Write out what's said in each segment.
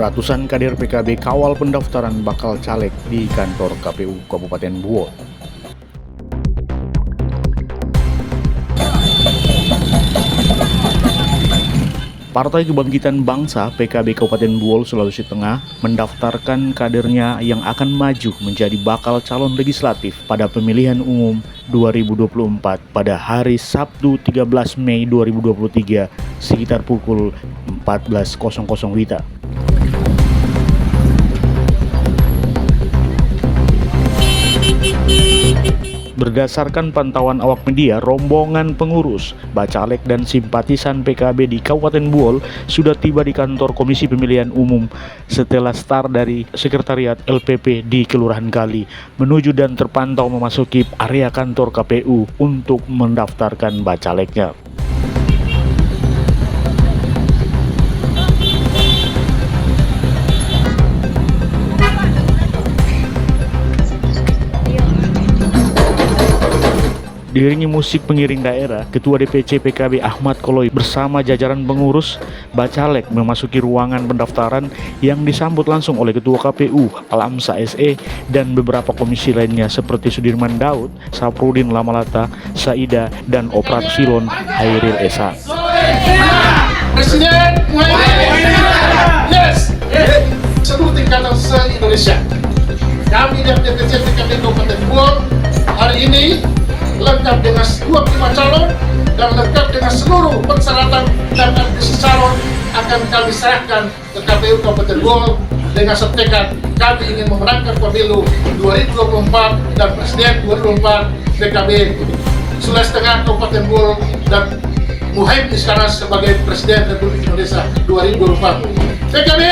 Ratusan kader PKB kawal pendaftaran bakal caleg di kantor KPU Kabupaten Buol. Partai Kebangkitan Bangsa PKB Kabupaten Buol, Sulawesi Tengah mendaftarkan kadernya yang akan maju menjadi bakal calon legislatif pada pemilihan umum 2024 pada hari Sabtu 13 Mei 2023 sekitar pukul 14.00 WITA. Berdasarkan pantauan awak media, rombongan pengurus, bacalek dan simpatisan PKB di Kabupaten Buol sudah tiba di kantor Komisi Pemilihan Umum setelah start dari Sekretariat LPP di Kelurahan Kali menuju dan terpantau memasuki area kantor KPU untuk mendaftarkan bacaleknya. Diiringi musik pengiring daerah, Ketua DPC PKB Ahmad Koloi bersama jajaran pengurus bacalek memasuki ruangan pendaftaran yang disambut langsung oleh Ketua KPU Alamsa SE dan beberapa komisi lainnya seperti Sudirman Daud, Saprudin Lamalata, Saida, dan Oprat Silon Hairil Esa. Presiden yes, seluruh tingkatan se-Indonesia. Kami dari DPC PKB Kabupaten Buol hari ini lengkap dengan 25 calon dan lengkap dengan seluruh persyaratan dan admisi calon akan kami serahkan ke KPU Kabupaten Buol dengan setekad kami ingin memenangkan pemilu 2024 dan Presiden 2024 PKB Sulawesi Tengah Kabupaten Buol dan Muhaimin Iskandar sebagai Presiden Republik Indonesia 2024. PKB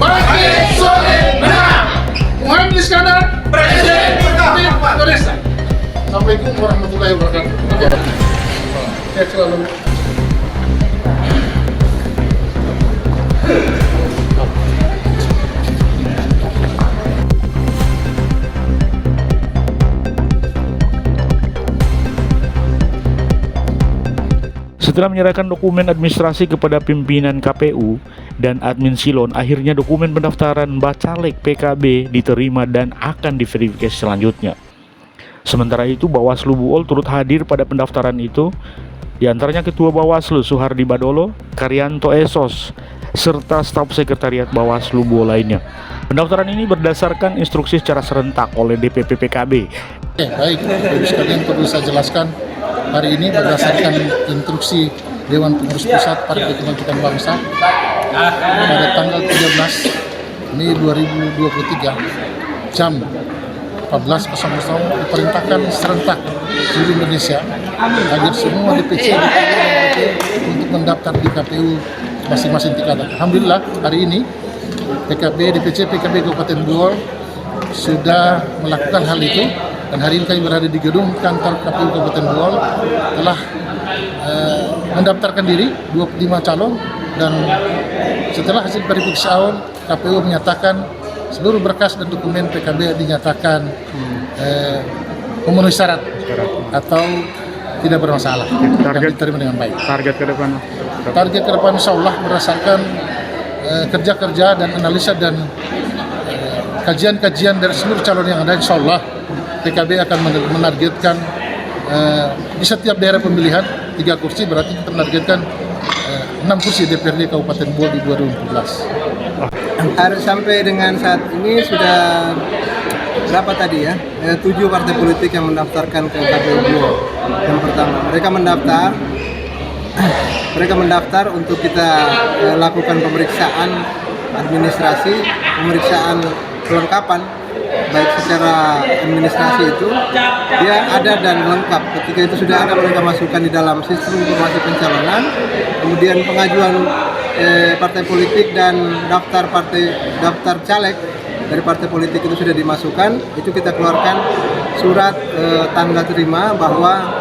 bangkit solid menang. Muhaimin Iskandar Presiden Republik Indonesia. Assalamualaikum warahmatullahi wabarakatuh. Sehat selalu. Setelah menyerahkan dokumen administrasi kepada pimpinan KPU dan admin Silon, akhirnya dokumen pendaftaran bacalek PKB diterima dan akan diverifikasi selanjutnya. Sementara itu, Bawaslu Buol turut hadir pada pendaftaran itu, diantaranya Ketua Bawaslu Suhardi Badolo, Karyanto Esos, serta staf sekretariat Bawaslu Buol lainnya. Pendaftaran ini berdasarkan instruksi secara serentak oleh DPP PKB. Baik, sekalian perlu saya jelaskan, hari ini berdasarkan instruksi Dewan Pengurus Pusat Partai Kebangkitan Bangsa pada tanggal 13 Mei 2023 jam 14.00 diperintahkan serentak seluruh Indonesia agar semua DPC untuk mendaftar di KPU masing-masing tingkatan. Alhamdulillah hari ini DPC PKB Kabupaten Buol sudah melakukan hal itu dan hari ini kami berada di gedung kantor KPU Kabupaten Buol telah mendaftarkan diri 25 calon dan setelah hasil verifikasi awal KPU menyatakan seluruh berkas dan dokumen PKB dinyatakan memenuhi syarat atau tidak bermasalah dan diterima dengan baik. Target ke depan? Target ke depan insya Allah berdasarkan kerja-kerja dan analisa dan kajian-kajian dari seluruh calon yang ada, insya Allah PKB akan menargetkan di setiap daerah pemilihan 3 kursi, berarti kita menargetkan 6 kursi DPRD Kabupaten Buol di 2014. Harus sampai dengan saat ini sudah berapa tadi ya? 7 partai politik yang mendaftarkan ke KPU Buol. Yang pertama, mereka mendaftar untuk kita lakukan pemeriksaan administrasi, pemeriksaan kelengkapan, baik secara administrasi itu dia ada dan lengkap. Ketika itu sudah ada, mereka masukkan di dalam sistem informasi pencalonan, kemudian pengajuan partai politik dan daftar caleg dari partai politik itu sudah dimasukkan. Itu kita keluarkan surat tanda terima bahwa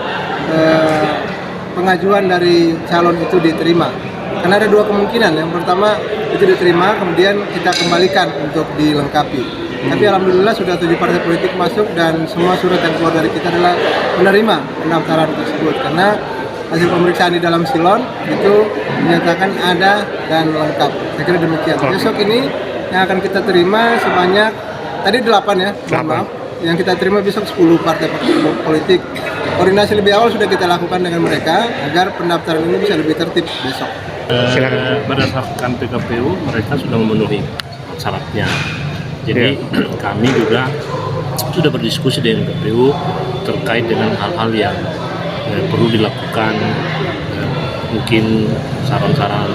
pengajuan dari calon itu diterima. Karena ada 2 kemungkinan. Yang pertama itu diterima, kemudian kita kembalikan untuk dilengkapi. Tapi alhamdulillah sudah 7 partai politik masuk dan semua surat yang keluar dari kita adalah menerima pendaftaran tersebut. Karena hasil pemeriksaan di dalam silon itu dinyatakan ada dan lengkap. Saya kira demikian. Besok ini yang akan kita terima sebanyak tadi 8 ya, mohon maaf. Yang kita terima besok 10 partai politik. Koordinasi lebih awal sudah kita lakukan dengan mereka agar pendaftaran ini bisa lebih tertib besok. Berdasarkan PKPU mereka sudah memenuhi syaratnya. Jadi kami juga sudah berdiskusi dengan KPU terkait dengan hal-hal yang perlu dilakukan, mungkin saran-saran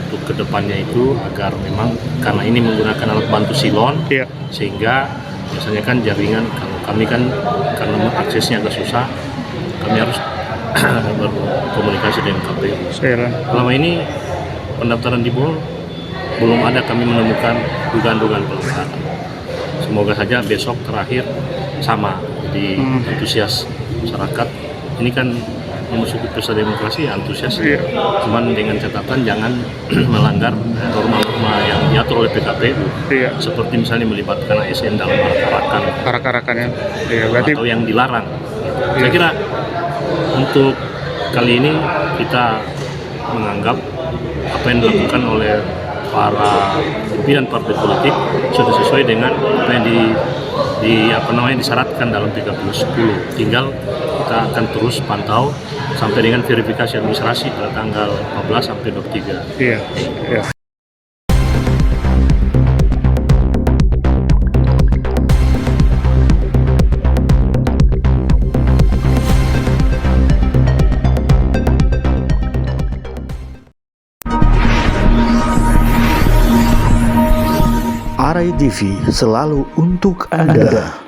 untuk kedepannya itu agar memang karena ini menggunakan alat bantu silon, sehingga biasanya kan jaringan kalau kami kan karena aksesnya agak susah, kami harus berkomunikasi dengan KPU. Selama ini pendaftaran di BOL belum ada kami menemukan dugaan-dugaan pelanggaran. Semoga saja besok terakhir sama. Jadi antusias masyarakat ini kan memasuki pesta demokrasi, antusias, cuman dengan catatan jangan melanggar norma-norma yang diatur oleh PKPU, seperti misalnya melibatkan ASN dalam arak-arakan, atau yang dilarang. Saya kira untuk kali ini kita menganggap apa yang dilakukan oleh para pimpinan partai politik sudah sesuai dengan apa yang disyaratkan dalam 3+10. Tinggal kita akan terus pantau sampai dengan verifikasi administrasi pada tanggal 14 sampai 23. Arai TV selalu untuk Anda.